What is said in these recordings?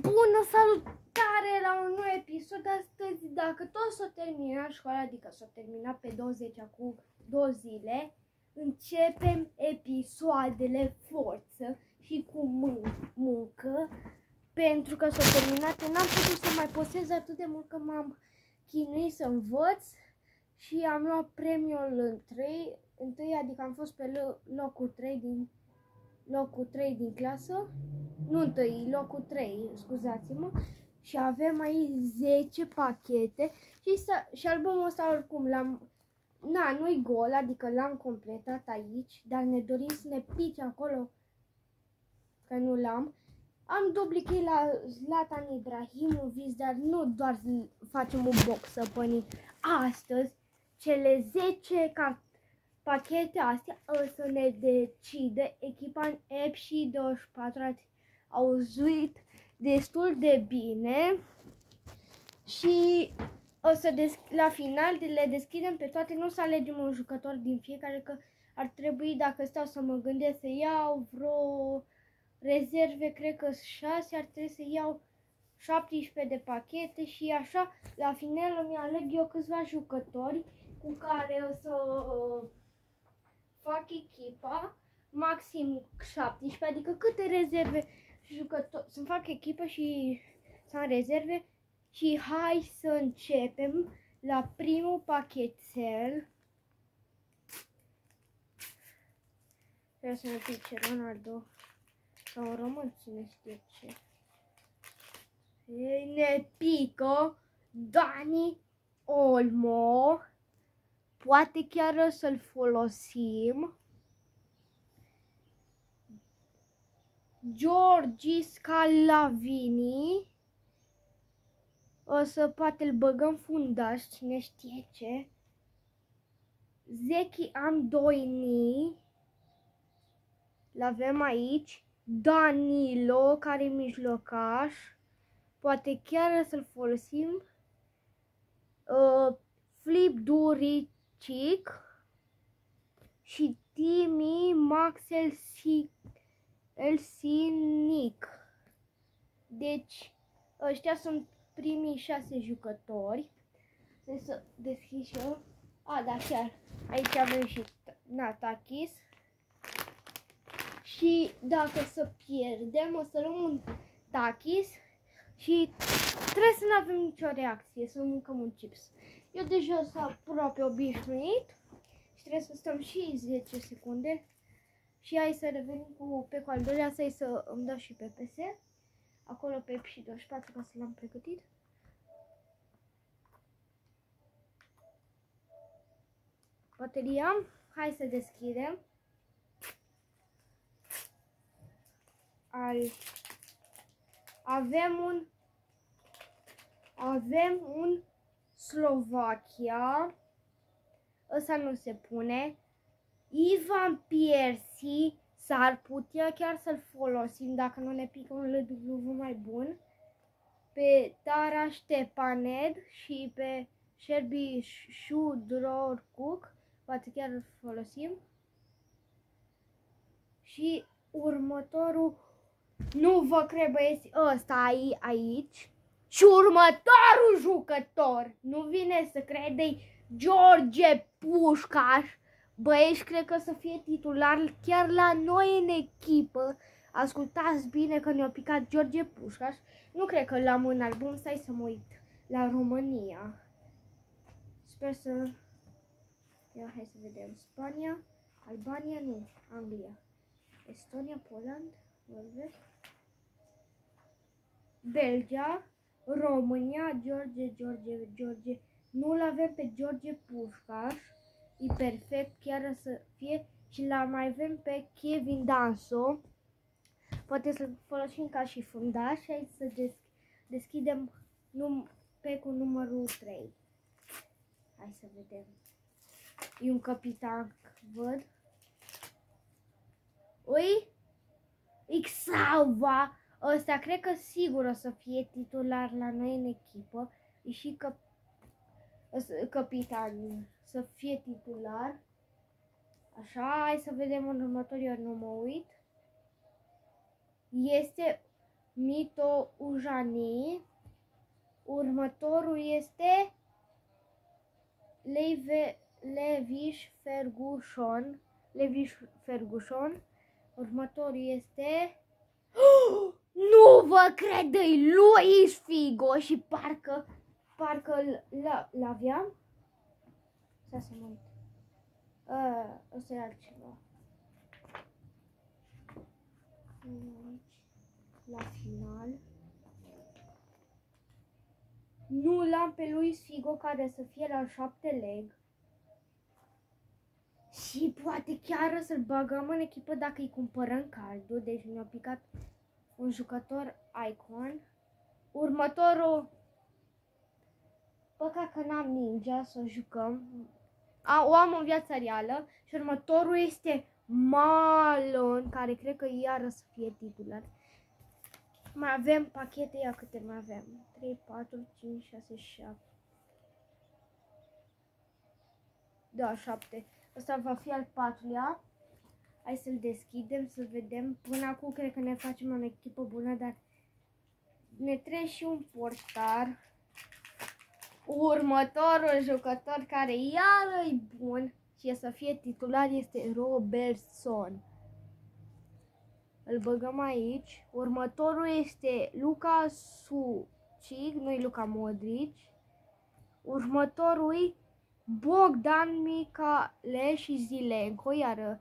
Bună salutare la un nou episod astăzi. Dacă tot s-a terminat școala, adică s-a terminat pe 20 acum 2 zile, începem episoadele forță și cu muncă, pentru că s-a terminat. N-am putut să mai postez atât de mult, că m-am chinuit să învăț și am luat premiul întâi, adică am fost pe locul 3 din clasă. Nu întâi, locul 3, scuzați-mă. Și avem aici 10 pachete și albumul ăsta oricum l-am, nu-i gol, adică l-am completat aici, dar ne dorim să ne pice acolo, că nu l-am. Am duplicate la Zlatan Ibrahimovic, dar nu doar facem un box opening. Astăzi, cele 10 pachete astea o să ne decide echipa în FC24. Au auzit destul de bine și o să la final le deschidem pe toate. Nu o să alegem un jucător din fiecare, că ar trebui, dacă stau să mă gândesc, să iau vreo rezerve, cred că 6, ar trebui să iau 17 de pachete și așa la final îmi aleg eu câțiva jucători cu care o să fac echipa, maxim 17, adică câte rezerve jucători, să-mi fac echipă și să am rezerve. Și hai să începem la primul pachetel. Trebuie să ne pice Ronaldo sau un român, cine știe ce. Ne pică Dani Olmo. Poate chiar să-l folosim. Giorgi Scallavini. O să poate îl băgăm fundaș, cine știe ce. Zeki Andoini. L-avem aici. Danilo, care e mijlocaș. Poate chiar să-l folosim. Filip Duricic și Timi Maxelsinic. Deci, ăștia sunt primii 6 jucători. Trebuie să deschid și eu. Da, chiar. Aici avem și Natakis. Și dacă să pierdem, o să luăm un Takis și trebuie să nu avem nicio reacție, să mâncăm un chips. Eu deja sunt aproape obișnuit și trebuie să stăm și 10 secunde. Și hai să revenim pe al doilea, să îmi dau și pe PS. Acolo pe FC24, ca să l-am pregătit. Bateria. Hai să deschidem. Avem un Slovacia. Ăsta nu se pune. Ivan Piersi. S-ar putea chiar să-l folosim dacă nu ne pică un LW mai bun. Pe Tara Stepaned și pe Sherby Shudrorcook. Poate chiar îl folosim. Și următorul, nu vă cred băieți, ăsta aici. Și următorul jucător, nu vine să credeți, George Pușcaș. Băieți, cred că să fie titular chiar la noi în echipă. Ascultați bine că ne-a picat George Pușcaș. Nu cred că l-am în album, stai să mă uit la România. Sper să... Ia, hai să vedem. Spania, Albania, nu, Anglia. Estonia, Poland, Norvegia, Belgia, România, George. Nu-l avem pe George Pușcaș. E perfect, chiar să fie. Și l mai avem pe Kevin Danso. Poate să-l folosim ca și fundaș. Hai să deschidem pe cu numărul 3. Hai să vedem. E un capitan, văd. Ui? Ixauva. Ăsta cred că sigur o să fie titular la noi în echipă. E și capitan să fie titular. Așa, hai să vedem în următor, eu nu mă uit. Este Mito Ujani. Următorul este Levish Ferguson. Următorul este nu vă cred, Luis Figo și parcă l-aveam. Să mă uit. Ăsta e altceva. La final. Nu l-am pe Luis Figo care să fie la 7 leg. Și poate chiar să-l băgăm în echipă dacă îi cumpărăm cardul. Deci mi-a picat un jucător icon. Următorul. Păcat că n-am ninja să o jucăm. O am în viața reală. Și următorul este Malon, care cred că iară să fie titular. Mai avem pachete, ia câte mai avem? 3, 4, 5, 6, 7. Da, 7. Ăsta va fi al 4-lea. Hai să-l deschidem, să vedem. Până acum cred că ne facem o echipă bună, dar ne trebuie și un portar. Următorul jucător care iară e bun și să fie titular este Robertson. Îl băgăm aici. Următorul este Luka Sucic, nu-i Luka Modric. Următorul Bogdan Micale și Zilenko, iar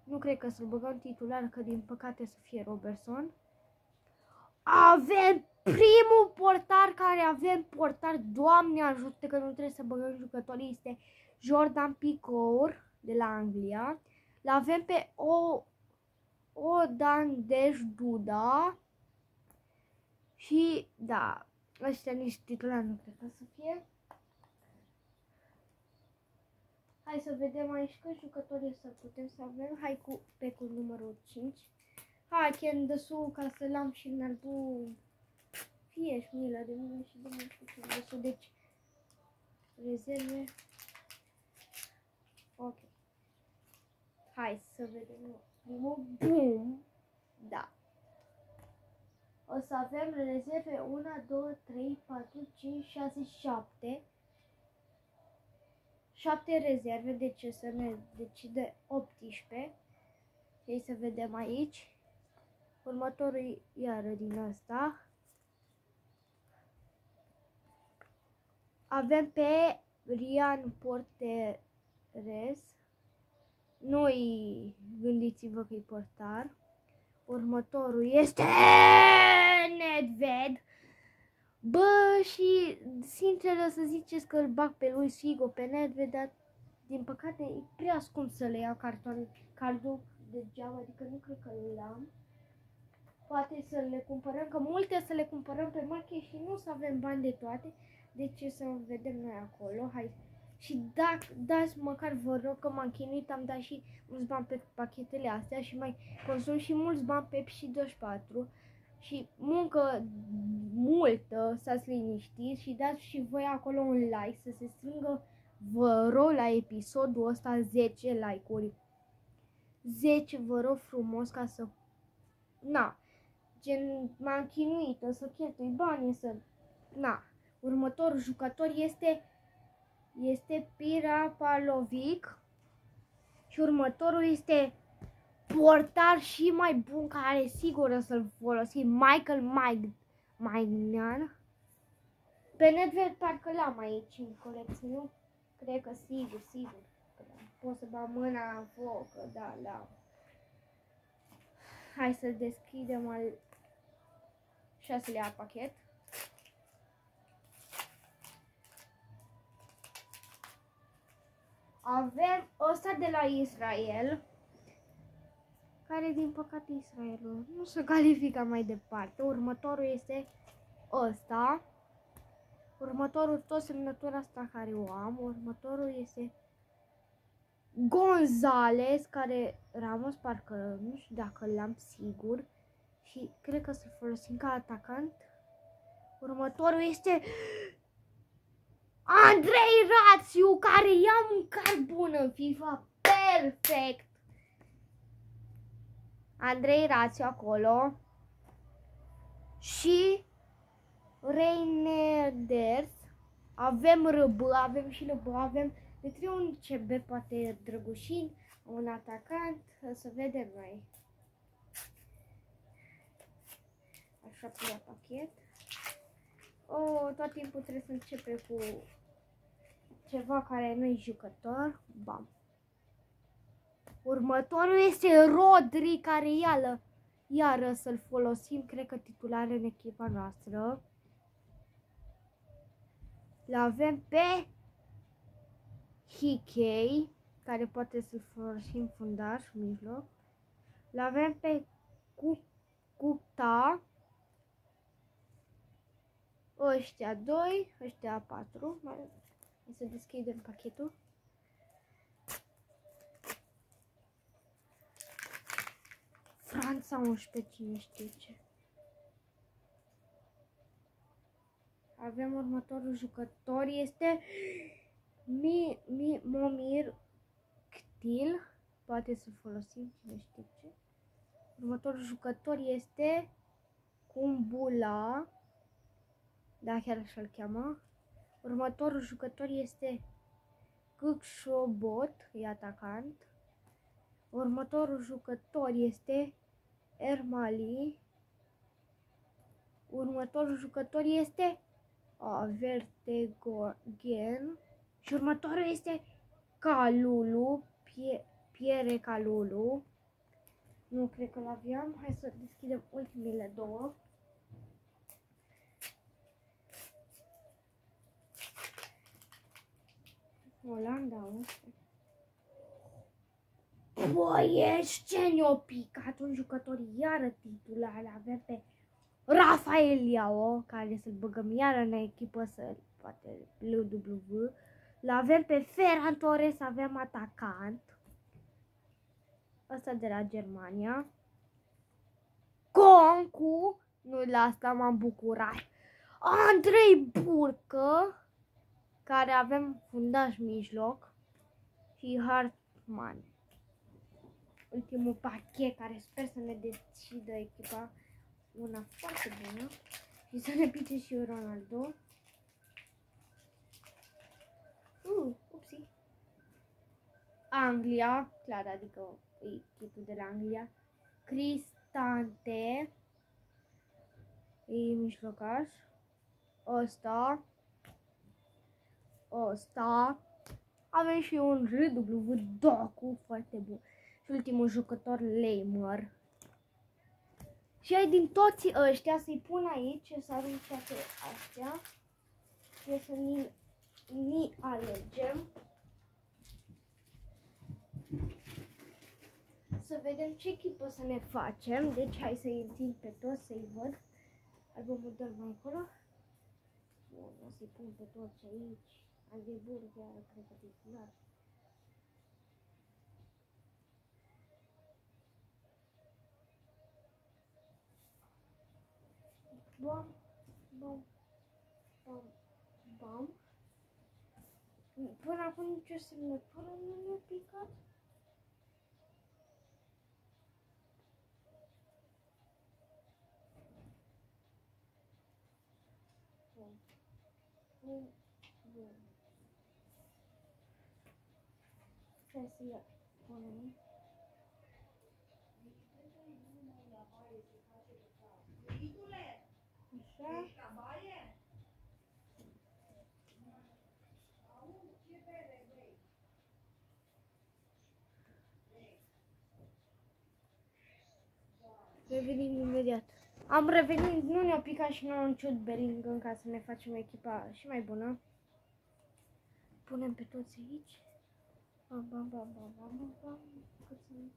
nu cred că să-l băgăm titular, că din păcate să fie Robertson. Avem primul portar care avem portar, Doamne ajută că nu trebuie să băgăm jucătorii, este Jordan Pickford de la Anglia. L-avem pe Odandeș Duda și da, ăștia nici titulari nu cred că să fie. Hai să vedem aici că jucătorii să putem să avem. Hai cu pecul numărul 5. Hai, Kendesu, ca să l-am și în album. Fie și milă de mine și de mult. Deci, rezerve. Ok. Hai să vedem. Bum! Da. O să avem rezerve 1, 2, 3, 4, 5, 6, 7. 7 rezerve, deci să ne decide 18. Hai să vedem aici. Următorul iară din asta. Avem pe Rian Porteres. Nu-i gândiți-vă că e portar. Următorul este Nedved. Bă, și sincer să ziceți că îl bag pe Luis Figo, pe Nedved, dar din păcate e prea scump să le iau cardul degeaba, adică nu cred că l-am. Poate să le cumpărăm, că multe să le cumpărăm pe market și nu să avem bani de toate. Deci să vedem noi acolo. Hai. Și dacă dați măcar, vă rog, că m-am chinuit, am dat și mulți bani pe pachetele astea și mai consum și mulți bani pe și 24 și muncă multă, să-ți liniștiți și dați și voi acolo un like să se strângă, vă rog, la episodul ăsta 10 like-uri. 10, vă rog frumos, ca să... Na, gen m-am chinuit, o să cheltui bani, să... Na, următorul jucător este Pira Palovic și următorul este portar și mai bun, care sigur o să-l folosim, Michael Magnan. Pe Nedved parcă l-am aici în colecție, nu? Cred că sigur. Pot să bag mâna în foc, da, l-am. Hai să deschidem al 6-lea pachet. Avem ăsta de la Israel, care din păcate Israelul nu se califică mai departe. Următorul este ăsta. Următorul tot semnătura asta care o am. Următorul este Gonzales, care Ramos parcă nu știu dacă l-am sigur. Și cred că să-l folosim ca atacant. Următorul este Andrei Rațiu, care i-am un card bun în FIFA. Perfect! Andrei Rațiu acolo. și Reinerders. Avem RB, avem și LB, avem de 3 un CB, poate Drăgușin, un atacant, să vedem noi. Așa pune pachet. Tot timpul trebuie să începe cu ceva care nu-i jucător. Bam. Următorul este Rodri, care iară să-l folosim, cred că titular în echipa noastră. L-avem pe Hickey, care poate să-l folosim fundaș, mijloc. L-avem pe Cupta. Ăștia 2, ăștia 4. Hai să deschidem pachetul. Franța 11, cine știe ce. Avem următorul jucător, este Momir Ktil, poate să folosim, cine știe ce. Următorul jucător este Kumbula, da, chiar așa-l cheamă. Următorul jucător este Kukshobot, e atacant. Următorul jucător este Ermali. Următorul jucător este Vertegen. Și următorul este Calulu, Pierre Calulu. Nu cred că l-aveam. Hai să deschidem ultimele două. Olanda, 11. Băi, ești ce ne-o picat un jucător iară titular. Avem pe Rafael Leao, care să-l băgăm iară în echipă, să poate LW. L-avem pe Ferran Torres, avem atacant. Ăsta de la Germania. Concu, nu la asta m-am bucurat. Andrei Burcă, care avem fundaș mijloc. Și Hartman. Ultimul pachet, care sper să ne decidă echipa. Una foarte bună. Și să ne pice și Ronaldo. Upsi. Anglia, clar, adică echipul de la Anglia. Cristante. E mijlocaș. Ăsta. Avem și un RW Doku, foarte bun. Și ultimul jucător, Leimer. Și ai din toți ăștia să-i pun aici, să arunc toate astea. Și să ni alegem. Să vedem ce echipă să ne facem. Deci hai să-i întind pe toți, să-i văd. Albumul dă mai acolo. Bun, o să-i pun pe toți aici. Andrei Burcă, cred că titular. Bam, bam, bam, bam. Până acum nicio semnătură nu mi-a picat. Bun. Bun. Bun. Trebuie să ia punem. Așa. Revenim imediat. Am revenit, nu ne-a picat și nu am ciut Bellingham ca să ne facem echipa și mai bună. Punem pe toți aici. Bam, bam, bam, bam, bam, bam, bam. Cât sunt?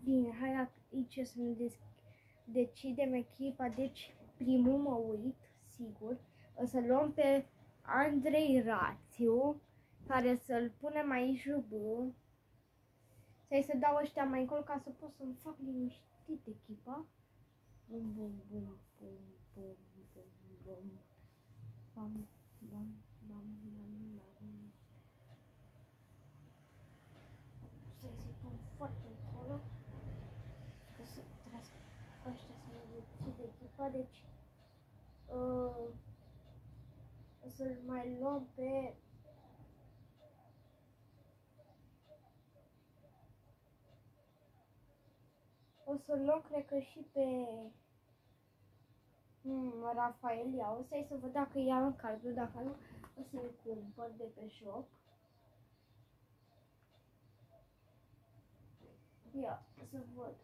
Bine, hai aici să ne decidem echipa. Deci primul mă uit, sigur. O să luăm pe Andrei Rațiu, care să-l punem aici JB. Să dau ăștia mai încolo ca să pot să-mi fac liniștit echipa. Bum, bum, bum, bum, bum, bum, bum. Bam, bam, bam, bam, bam. sunt foarte încolo. Că să trească ăștia să mă decid echipa, deci o să-l mai luăm pe o să-l luăm, cred că și pe Rafael Iau. Stai să văd dacă ia în cardul, dacă nu o să-l cumpăr de pe shop. Ia, să văd.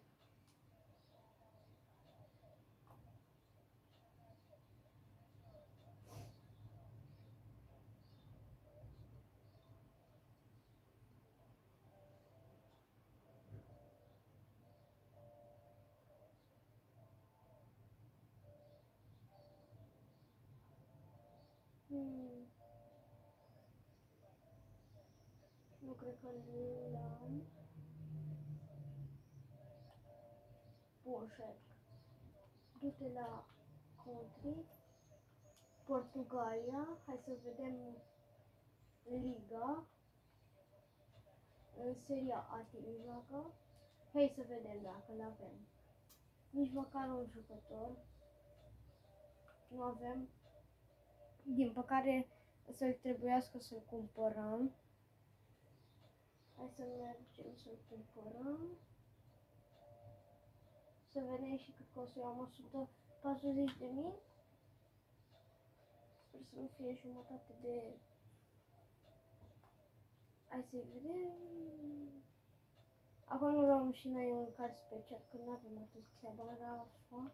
Nu cred că l-am. Bun, șef. Du-te la country. Portugalia. Hai să vedem Liga. În seria A din joacă. Hai să vedem dacă l-avem. Nici măcar un jucător. Nu avem. Din păcate să-l trebuiască să-l cumpărăm. Hai să mergem să-l cumpărăm. Să vedem și cât costă. Eu am 140.000. Sper să nu fie jumătate de... Hai să vedem. Acum nu luăm și noi un card special, că nu avem atât treaba, dar fac.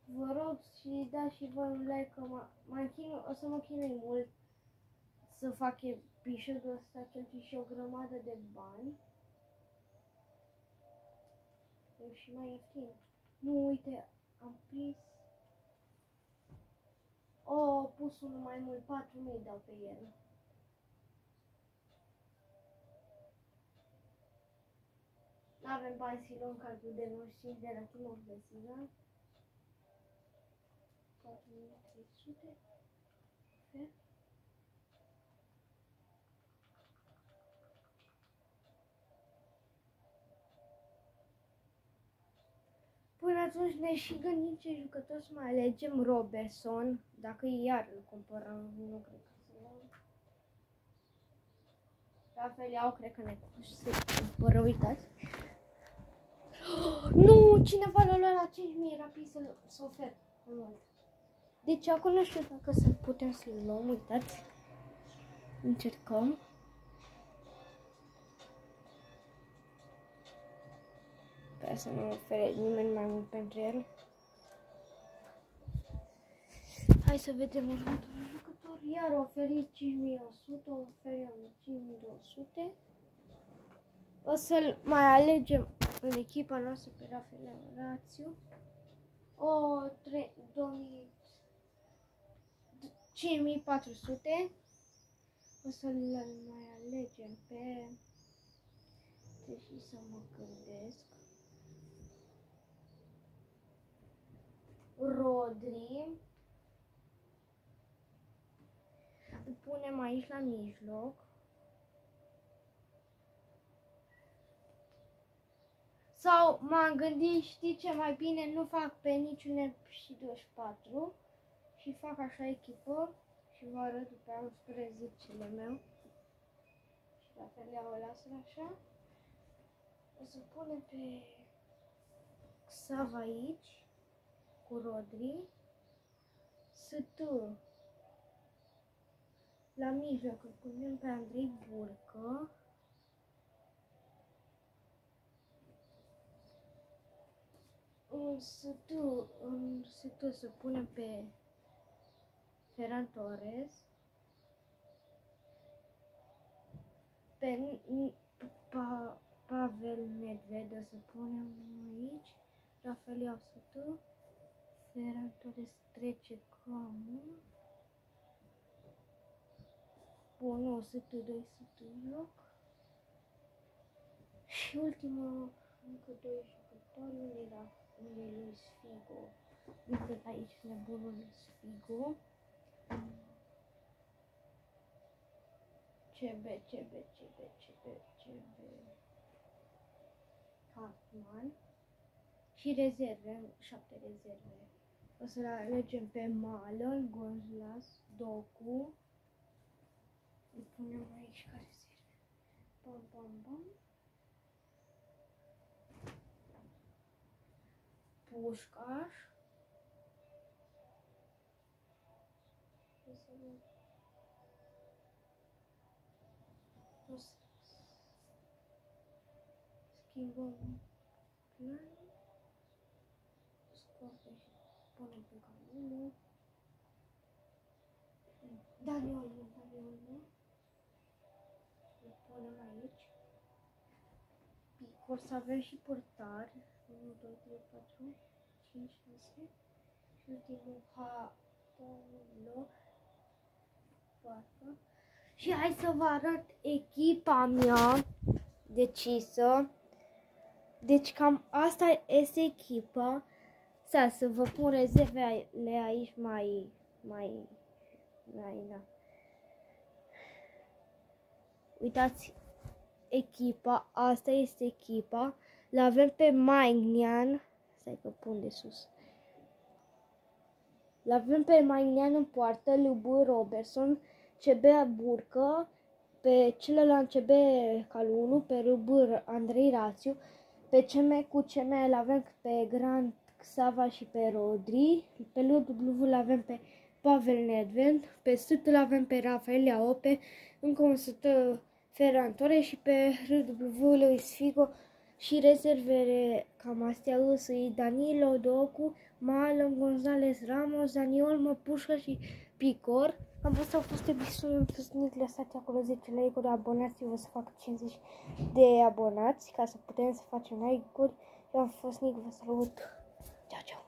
Vă rog și dați și voi un like, că o să mă chinui mult să fac episodul ăsta, cheltui și o grămadă de bani. E și mai ieftin. Nu, uite, am prins. Pus unul mai mult, 4.000 dau pe el. N-avem bani să luăm cardul de 95 de la Timor Vesina. 4.300. Perfect. Până atunci ne și gândim ce jucători să mai alegem. Robertson, dacă iar îl cumpărăm, nu cred că să luăm. Rafael Iau, cred că ne cumpără, uitați. Nu, cineva l-a luat la 5.000, rapid să ofer mult. Deci acum nu știu dacă să putem să-l luăm, uitați. Încercăm. Sper să nu ofere nimeni mai mult pentru el. Hai să vedem următorul jucător. Iar oferit 5.100, oferim 5.200. O să-l mai alegem în echipa noastră pe Rafael Rațiu. 5.400. O să-l mai alegem pe... Trebuie să mă gândesc. Rodri. Îl punem aici la mijloc. Sau m-am gândit, știi ce, mai bine nu fac pe niciun și 24 și fac așa echipă și vă arăt după aia spre zicele meu. Și la fel le-au lasă așa. O să punem pe Xav aici cu Rodri. Sătu. La mijloc îl punem pe Andrei Burcă. În sătu să punem pe Ferran Torres. Pe Pavel Nedved o să punem aici. Rafael Iau sătu. Ferran Torres trece cam. Bun, nu, sătu 2 sătu în loc. Și ultimul, încă 2 jucători, unde e Luis Figo. Uite aici nebunul Luis Figo. CB. Hartman. Și rezerve, 7 rezerve. O să le alegem pe Malen, Gonzalez, Doku. Îi punem aici ca rezerve. Bam, bam, bam. Pușcaș. Schimbăm plan. Scoate și punem pe canalul. Daniel. Îl punem aici. O să avem și portar. 1, 2, 3, 4, 5, 6. Și ultimul parcă. Și hai să vă arăt echipa mea decisă. Deci cam asta este echipa. Să vă pun rezervele aici mai da. Uitați echipa, asta este echipa. L-avem pe Maignan. Stai că pun de sus. L-avem pe Maignan în poartă, LB Robertson, CB Burcă, pe celălalt CB Calulu, pe RB Andrei Rațiu, pe CM cu CM l-avem pe Grant Xava și pe Rodri, pe LW l-avem pe Pavel Nedved, pe ST l-avem pe Rafael Leao, încă un ST Ferran Torres și pe RW Luis Figo și rezervele cam astea însăi Danilo, Doku, Malen, Gonzalez, Ramos, Daniel, Măpușcă și Picor. Am văzut au fost episodul, lăsați acolo 10 like-uri, abonați-vă să fac 50 de abonați ca să putem să facem like-uri. Eu am fost Nic, vă salut, ceau, ceau!